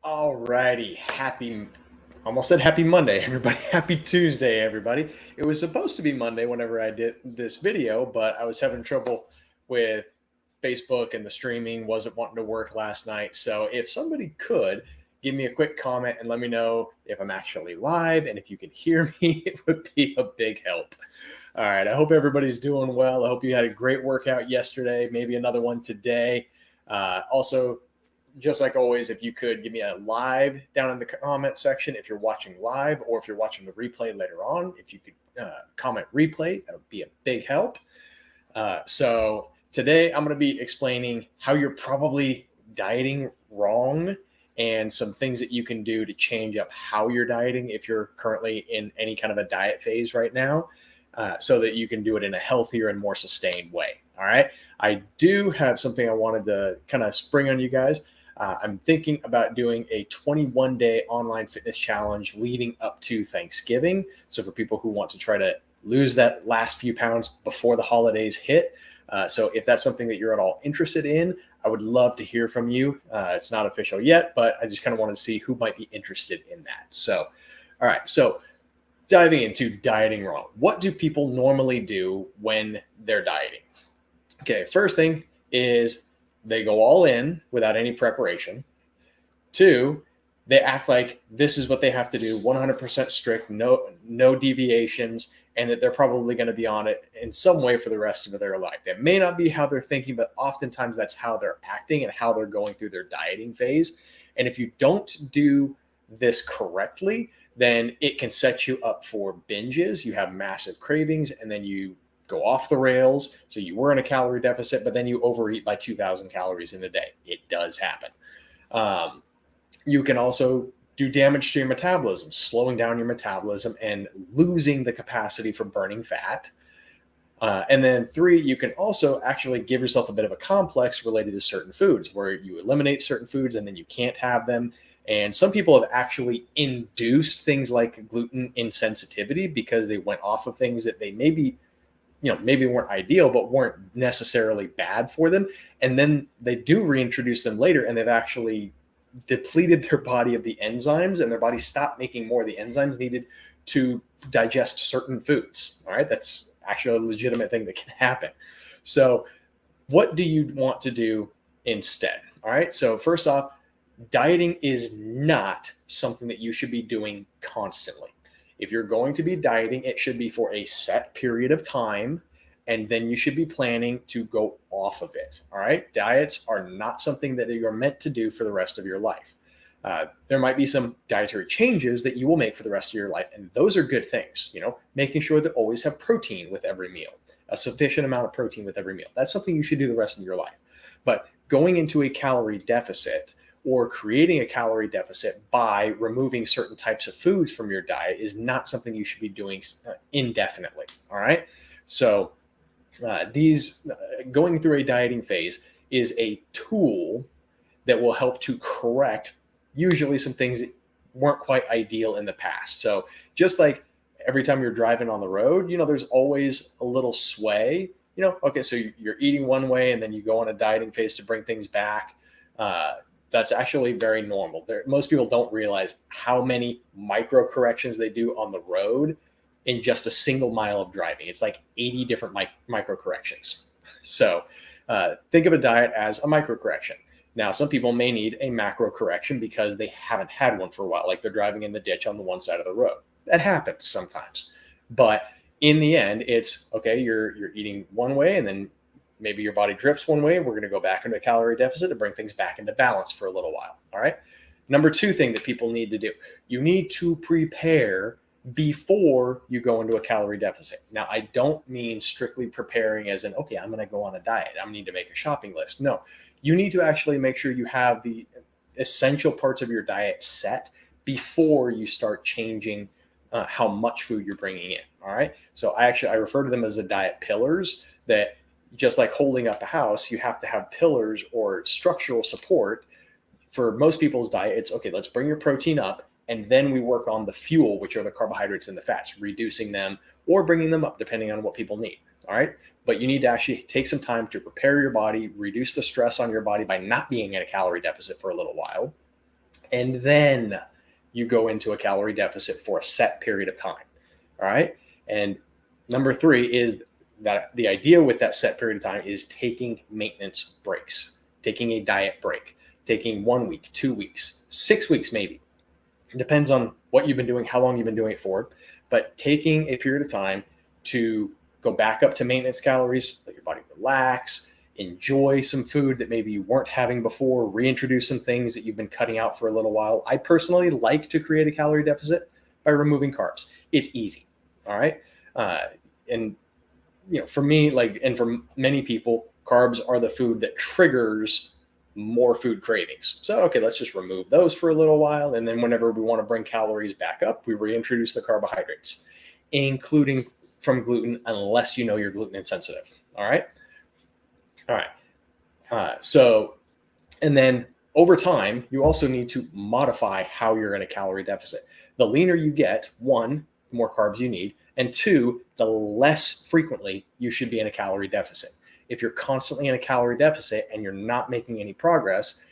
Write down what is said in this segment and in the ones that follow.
Alrighty, almost said happy Monday, everybody. Happy Tuesday, everybody. It was supposed to be Monday whenever I did this video, but I was having trouble with Facebook and the streaming wasn't wanting to work last night. So if somebody could give me a quick comment and let me know if I'm actually live and if you can hear me, it would be a big help. All right, I hope everybody's doing well. I hope you had a great workout yesterday, maybe another one today. Also, just like always, if you could give me a live down in the comment section if you're watching live, or if you're watching the replay later on, if you could comment replay, that would be a big help. So today I'm going to be explaining how you're probably dieting wrong and some things that you can do to change up how you're dieting if you're currently in any kind of a diet phase right now, so that you can do it in a healthier and more sustained way. All right. I do have something I wanted to kind of spring on you guys. I'm thinking about doing a 21-day online fitness challenge leading up to Thanksgiving. So for people who want to try to lose that last few pounds before the holidays hit. So if that's something that you're at all interested in, I would love to hear from you. It's not official yet, but I just kind of want to see who might be interested in that. So, all right. So diving into dieting wrong. What do people normally do when they're dieting? Okay, first thing is they go all in without any preparation. Two, they act like this is what they have to do, 100% strict, no deviations, and that they're probably going to be on it in some way for the rest of their life. That may not be how they're thinking, but oftentimes that's how they're acting and how they're going through their dieting phase. And if you don't do this correctly, then it can set you up for binges. You have massive cravings, and then you go off the rails. So you were in a calorie deficit, but then you overeat by 2,000 calories in a day. It does happen. You can also do damage to your metabolism, slowing down your metabolism and losing the capacity for burning fat. And then three, you can also actually give yourself a bit of a complex related to certain foods where you eliminate certain foods and then you can't have them. And some people have actually induced things like gluten insensitivity because they went off of things that they maybe weren't ideal, but weren't necessarily bad for them. And then they do reintroduce them later and they've actually depleted their body of the enzymes, and their body stopped making more of the enzymes needed to digest certain foods. All right. That's actually a legitimate thing that can happen. So what do you want to do instead? All right. So first off, dieting is not something that you should be doing constantly. If you're going to be dieting, it should be for a set period of time, and then you should be planning to go off of it. All right. Diets are not something that you're meant to do for the rest of your life. There might be some dietary changes that you will make for the rest of your life, and those are good things. Making sure to always have protein with every meal, a sufficient amount of protein with every meal. That's something you should do the rest of your life. But going into a calorie deficit or creating a calorie deficit by removing certain types of foods from your diet is not something you should be doing indefinitely. All right. So going through a dieting phase is a tool that will help to correct usually some things that weren't quite ideal in the past. So just like every time you're driving on the road, there's always a little sway. Okay, so you're eating one way and then you go on a dieting phase to bring things back. That's actually very normal. Most people don't realize how many micro corrections they do on the road in just a single mile of driving. It's like 80 different micro corrections. So think of a diet as a micro correction. Now, some people may need a macro correction because they haven't had one for a while, like they're driving in the ditch on the one side of the road. That happens sometimes. But in the end, it's okay, you're eating one way and then maybe your body drifts one way. We're going to go back into a calorie deficit to bring things back into balance for a little while. All right. Number two thing that people need to do, you need to prepare before you go into a calorie deficit. Now, I don't mean strictly preparing as in, okay, I'm going to go on a diet. I need to make a shopping list. No, you need to actually make sure you have the essential parts of your diet set before you start changing how much food you're bringing in. All right. So I refer to them as the diet pillars. That just like holding up a house, you have to have pillars or structural support. For most people's diet, it's okay, let's bring your protein up, and then we work on the fuel, which are the carbohydrates and the fats, reducing them or bringing them up depending on what people need. All right. But you need to actually take some time to prepare your body, reduce the stress on your body by not being in a calorie deficit for a little while. And then you go into a calorie deficit for a set period of time. All right. And number 3 is that the idea with that set period of time is taking maintenance breaks, taking a diet break, taking 1 week, 2 weeks, 6 weeks, maybe. It depends on what you've been doing, how long you've been doing it for, but taking a period of time to go back up to maintenance calories, let your body relax, enjoy some food that maybe you weren't having before, reintroduce some things that you've been cutting out for a little while. I personally like to create a calorie deficit by removing carbs. It's easy. All right. And for me, and for many people, carbs are the food that triggers more food cravings. So, okay, let's just remove those for a little while. And then whenever we want to bring calories back up, we reintroduce the carbohydrates, including from gluten, unless you know you're gluten insensitive. All right. All right. And then over time, you also need to modify how you're in a calorie deficit. The leaner you get, 1, the more carbs you need, and 2, the less frequently you should be in a calorie deficit. If you're constantly in a calorie deficit and you're not making any progress,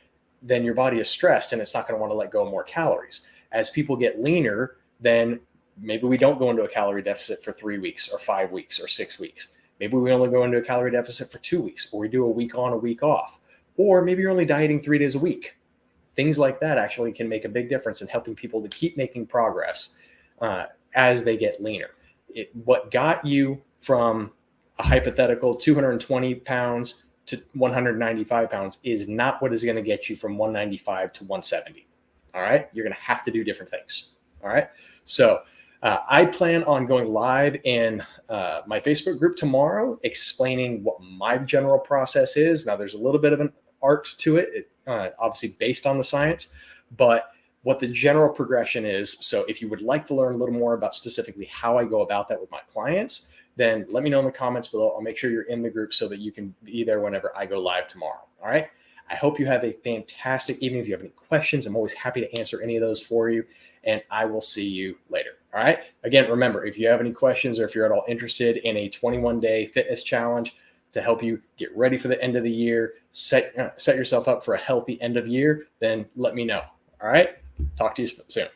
then your body is stressed and it's not going to want to let go of more calories. As people get leaner, then maybe we don't go into a calorie deficit for 3 weeks or 5 weeks or 6 weeks. Maybe we only go into a calorie deficit for 2 weeks, or we do a week on, a week off. Or maybe you're only dieting 3 days a week. Things like that actually can make a big difference in helping people to keep making progress as they get leaner. What got you from a hypothetical 220 pounds to 195 pounds is not what is going to get you from 195 to 170. All right. You're going to have to do different things. All right. So I plan on going live in my Facebook group tomorrow, explaining what my general process is. Now, there's a little bit of an art to it, obviously based on the science, but what the general progression is. So if you would like to learn a little more about specifically how I go about that with my clients, then let me know in the comments below. I'll make sure you're in the group so that you can be there whenever I go live tomorrow. All right. I hope you have a fantastic evening. If you have any questions, I'm always happy to answer any of those for you. And I will see you later. All right. Again, remember, if you have any questions or if you're at all interested in a 21-day fitness challenge to help you get ready for the end of the year, set yourself up for a healthy end of year, then let me know. All right. Talk to you soon.